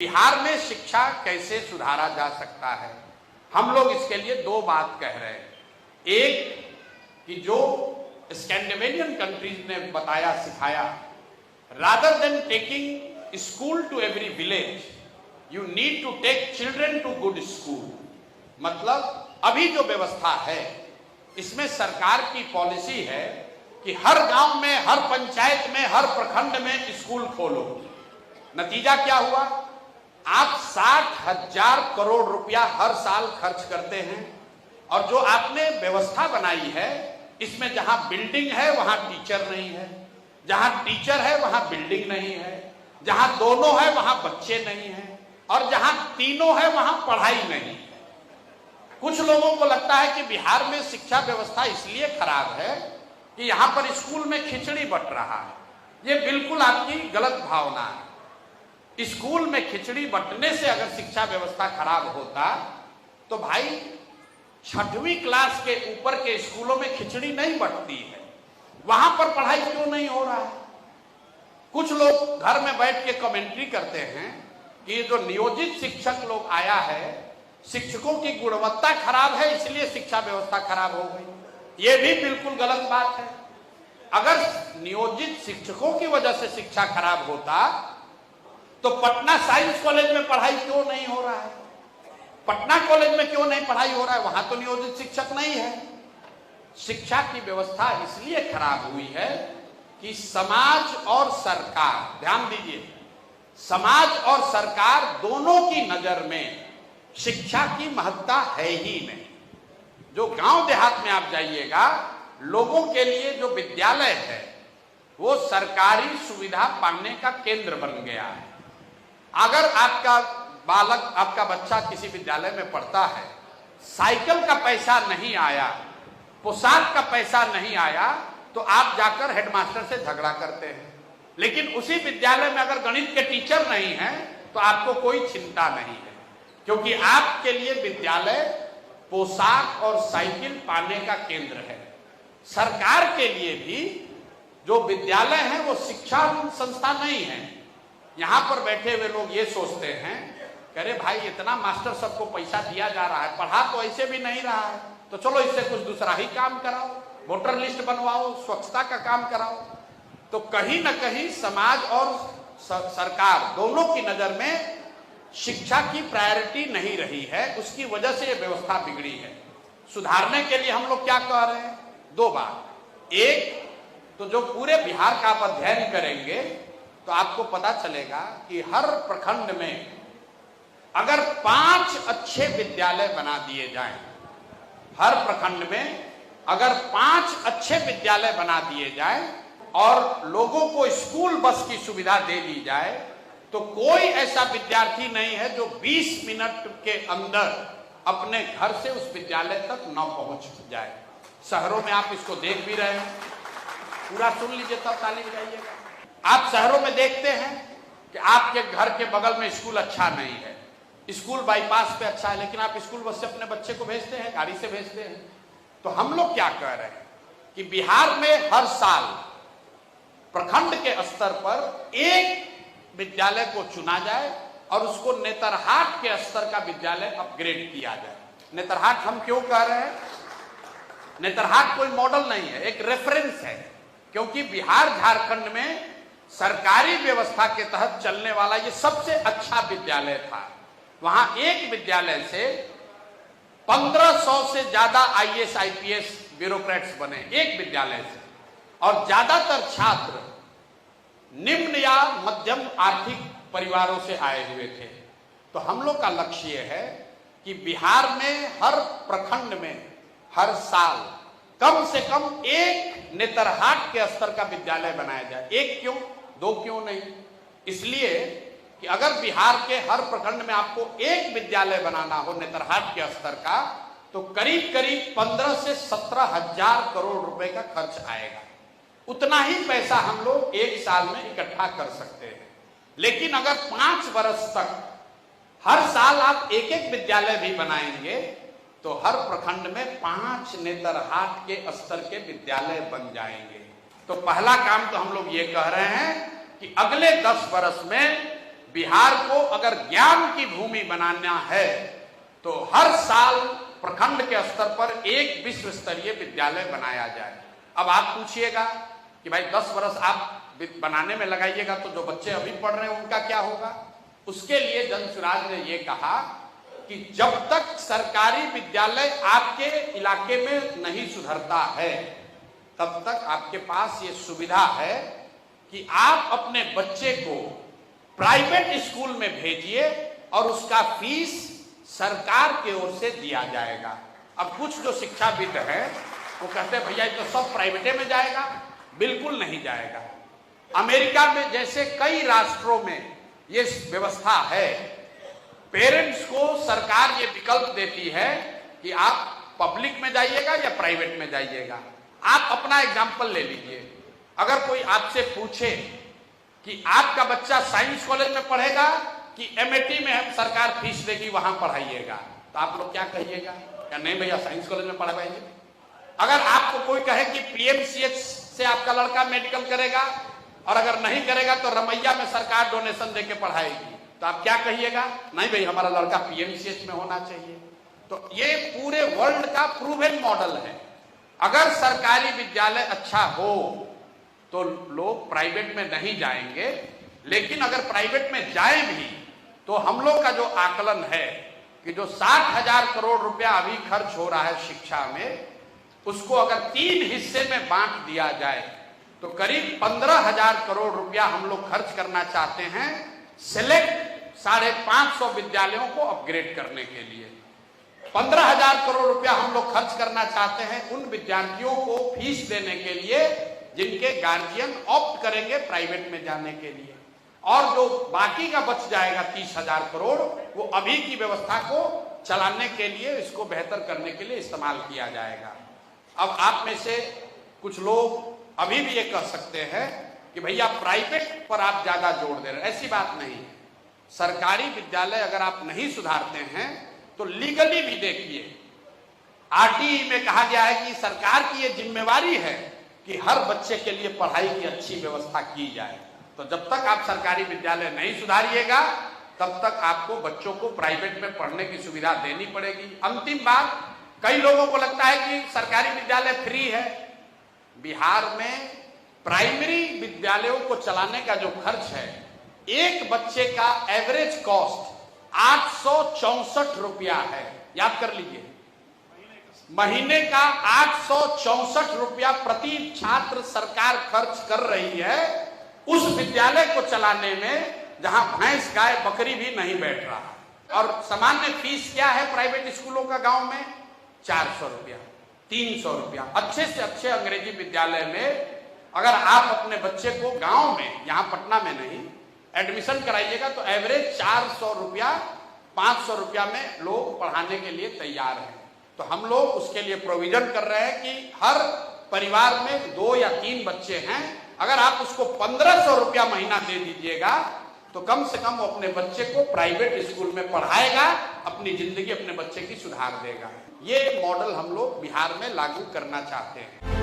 बिहार में शिक्षा कैसे सुधारा जा सकता है, हम लोग इसके लिए दो बात कह रहे हैं। एक कि जो स्कैंडिनेवियन कंट्रीज ने बताया सिखाया, rather than taking school to every village you need to take children to good school. मतलब अभी जो व्यवस्था है इसमें सरकार की पॉलिसी है कि हर गांव में, हर पंचायत में, हर प्रखंड में स्कूल खोलो। नतीजा क्या हुआ? आप 60,000 करोड़ रुपया हर साल खर्च करते हैं और जो आपने व्यवस्था बनाई है इसमें जहां बिल्डिंग है वहां टीचर नहीं है, जहां टीचर है वहां बिल्डिंग नहीं है, जहां दोनों है वहां बच्चे नहीं है और जहां तीनों है वहां पढ़ाई नहीं है। कुछ लोगों को लगता है कि बिहार में शिक्षा व्यवस्था इसलिए खराब है कि यहां पर स्कूल में खिचड़ी बंट रहा है। यह बिल्कुल आपकी गलत भावना है। स्कूल में खिचड़ी बंटने से अगर शिक्षा व्यवस्था खराब होता तो भाई 6वीं क्लास के ऊपर के स्कूलों में खिचड़ी नहीं बंटती है, वहां पर पढ़ाई क्यों नहीं हो रहा है? कुछ लोग घर में बैठ के कमेंट्री करते हैं कि ये जो नियोजित शिक्षक लोग आया है, शिक्षकों की गुणवत्ता खराब है इसलिए शिक्षा व्यवस्था खराब हो गई। ये भी बिल्कुल गलत बात है। अगर नियोजित शिक्षकों की वजह से शिक्षा खराब होता तो पटना साइंस कॉलेज में पढ़ाई क्यों नहीं हो रहा है? पटना कॉलेज में क्यों नहीं पढ़ाई हो रहा है? वहां तो नियोजित शिक्षक नहीं है। शिक्षा की व्यवस्था इसलिए खराब हुई है कि समाज और सरकार, ध्यान दीजिए, समाज और सरकार दोनों की नजर में शिक्षा की महत्ता है ही नहीं। जो गांव देहात में आप जाइएगा, लोगों के लिए जो विद्यालय है वो सरकारी सुविधा पाने का केंद्र बन गया है। अगर आपका बालक, आपका बच्चा किसी विद्यालय में पढ़ता है, साइकिल का पैसा नहीं आया, पोशाक का पैसा नहीं आया, तो आप जाकर हेडमास्टर से झगड़ा करते हैं। लेकिन उसी विद्यालय में अगर गणित के टीचर नहीं हैं तो आपको कोई चिंता नहीं है, क्योंकि आपके लिए विद्यालय पोशाक और साइकिल पाने का केंद्र है। सरकार के लिए भी जो विद्यालय है वो शिक्षा संस्था नहीं है। यहां पर बैठे हुए लोग ये सोचते हैं, अरे भाई इतना मास्टर सबको पैसा दिया जा रहा है, पढ़ा तो ऐसे भी नहीं रहा है, तो चलो इससे कुछ दूसरा ही काम कराओ, वोटर लिस्ट बनवाओ, स्वच्छता का काम कराओ। तो कहीं ना कहीं समाज और सरकार दोनों की नजर में शिक्षा की प्रायोरिटी नहीं रही है, उसकी वजह से यह व्यवस्था बिगड़ी है। सुधारने के लिए हम लोग क्या कह रहे हैं? दो बात। एक तो जो पूरे बिहार का आप अध्ययन करेंगे तो आपको पता चलेगा कि हर प्रखंड में अगर 5 अच्छे विद्यालय बना दिए जाएं, हर प्रखंड में अगर 5 अच्छे विद्यालय बना दिए जाएं और लोगों को स्कूल बस की सुविधा दे दी जाए, तो कोई ऐसा विद्यार्थी नहीं है जो 20 मिनट के अंदर अपने घर से उस विद्यालय तक न पहुंच जाए। शहरों में आप इसको देख भी रहे हैं, पूरा सुन लीजिए तब ताली बजाइएगा। आप शहरों में देखते हैं कि आपके घर के बगल में स्कूल अच्छा नहीं है, स्कूल बाईपास पे अच्छा है, लेकिन आप स्कूल बस से अपने बच्चे को भेजते हैं, गाड़ी से भेजते हैं। तो हम लोग क्या कह रहे हैं कि बिहार में हर साल प्रखंड के स्तर पर एक विद्यालय को चुना जाए और उसको नेतरहाट के स्तर का विद्यालय अपग्रेड किया जाए। नेतरहाट हम क्यों कह रहे हैं? नेतरहाट कोई मॉडल नहीं है, एक रेफरेंस है, क्योंकि बिहार झारखंड में सरकारी व्यवस्था के तहत चलने वाला ये सबसे अच्छा विद्यालय था। वहां एक विद्यालय से 1500 से ज्यादा IAS IPS ब्यूरोक्रेट्स बने, एक विद्यालय से, और ज्यादातर छात्र निम्न या मध्यम आर्थिक परिवारों से आए हुए थे। तो हम लोग का लक्ष्य यह है कि बिहार में हर प्रखंड में हर साल कम से कम एक नेतरहाट के स्तर का विद्यालय बनाया जाए। एक क्यों, दो क्यों नहीं? इसलिए कि अगर बिहार के हर प्रखंड में आपको एक विद्यालय बनाना हो नेतरहाट के स्तर का, तो करीब करीब 15 से 17,000 करोड़ रुपए का खर्च आएगा। उतना ही पैसा हम लोग एक साल में इकट्ठा कर सकते हैं। लेकिन अगर 5 वर्ष तक हर साल आप एक एक विद्यालय भी बनाएंगे तो हर प्रखंड में 5 नेतरहाट के स्तर के विद्यालय बन जाएंगे। तो पहला काम तो हम लोग ये कह रहे हैं कि अगले 10 वर्ष में बिहार को अगर ज्ञान की भूमि बनाना है तो हर साल प्रखंड के स्तर पर एक विश्व स्तरीय विद्यालय बनाया जाए। अब आप पूछिएगा कि भाई 10 वर्ष आप बनाने में लगाइएगा तो जो बच्चे अभी पढ़ रहे हैं उनका क्या होगा। उसके लिए जनसुराज ने ये कहा कि जब तक सरकारी विद्यालय आपके इलाके में नहीं सुधरता है तब तक आपके पास ये सुविधा है कि आप अपने बच्चे को प्राइवेट स्कूल में भेजिए और उसका फीस सरकार की ओर से दिया जाएगा। अब कुछ जो शिक्षाविद हैं वो कहते हैं भैया ये तो सब प्राइवेटे में जाएगा। बिल्कुल नहीं जाएगा। अमेरिका में जैसे कई राष्ट्रों में ये व्यवस्था है, पेरेंट्स को सरकार ये विकल्प देती है कि आप पब्लिक में जाइएगा या प्राइवेट में जाइएगा। आप अपना एग्जाम्पल ले लीजिए। अगर कोई आपसे पूछे कि आपका बच्चा साइंस कॉलेज में पढ़ेगा कि एमएटी में सरकार फीस देगी वहां पढ़ाइएगा, तो आप लोग क्या कहिएगा? क्या नहीं भैया साइंस कॉलेज में पढ़ाइए। अगर आपको कोई कहे कि पीएमसीएच से आपका लड़का मेडिकल करेगा और अगर नहीं करेगा तो रमैया में सरकार डोनेशन देके पढ़ाएगी, तो आप क्या कहिएगा? नहीं भाई हमारा लड़का पीएमसीएच में होना चाहिए। तो ये पूरे वर्ल्ड का प्रूवन मॉडल है। अगर सरकारी विद्यालय अच्छा हो तो लोग प्राइवेट में नहीं जाएंगे, लेकिन अगर प्राइवेट में जाए भी तो हम लोग का जो आकलन है कि जो 60,000 करोड़ रुपया अभी खर्च हो रहा है शिक्षा में, उसको अगर 3 हिस्से में बांट दिया जाए तो करीब 15,000 करोड़ रुपया हम लोग खर्च करना चाहते हैं सिलेक्ट 550 विद्यालयों को अपग्रेड करने के लिए। 15,000 करोड़ रुपया हम लोग खर्च करना चाहते हैं उन विद्यार्थियों को फीस देने के लिए जिनके गार्जियन ऑप्ट करेंगे प्राइवेट में जाने के लिए, और जो बाकी का बच जाएगा 30,000 करोड़ वो अभी की व्यवस्था को चलाने के लिए, इसको बेहतर करने के लिए इस्तेमाल किया जाएगा। अब आप में से कुछ लोग अभी भी ये कह सकते हैं कि भैया प्राइवेट पर आप ज्यादा जोर दे रहे हैं। ऐसी बात नहीं है। सरकारी विद्यालय अगर आप नहीं सुधारते हैं तो लीगली भी देखिए, आरटीई में कहा गया है कि सरकार की ये जिम्मेवारी है कि हर बच्चे के लिए पढ़ाई की अच्छी व्यवस्था की जाए। तो जब तक आप सरकारी विद्यालय नहीं सुधारिएगा तब तक आपको बच्चों को प्राइवेट में पढ़ने की सुविधा देनी पड़ेगी। अंतिम बात, कई लोगों को लगता है कि सरकारी विद्यालय फ्री है। बिहार में प्राइमरी विद्यालयों को चलाने का जो खर्च है, एक बच्चे का एवरेज कॉस्ट 864 रुपया है। याद कर लीजिए, महीने का 864 रुपया प्रति छात्र सरकार खर्च कर रही है उस विद्यालय को चलाने में जहां भैंस गाय बकरी भी नहीं बैठ रहा। और सामान्य फीस क्या है प्राइवेट स्कूलों का गांव में? 400 रुपया, 300 रुपया। अच्छे से अच्छे अंग्रेजी विद्यालय में अगर आप अपने बच्चे को गांव में, यहां पटना में नहीं, एडमिशन कराइएगा तो एवरेज 400 रुपया 500 रुपया में लोग पढ़ाने के लिए तैयार हैं। तो हम लोग उसके लिए प्रोविजन कर रहे हैं कि हर परिवार में 2 या 3 बच्चे हैं, अगर आप उसको 1500 रुपया महीना दे दीजिएगा तो कम से कम वो अपने बच्चे को प्राइवेट स्कूल में पढ़ाएगा, अपनी जिंदगी अपने बच्चे की सुधार देगा। ये मॉडल हम लोग बिहार में लागू करना चाहते हैं।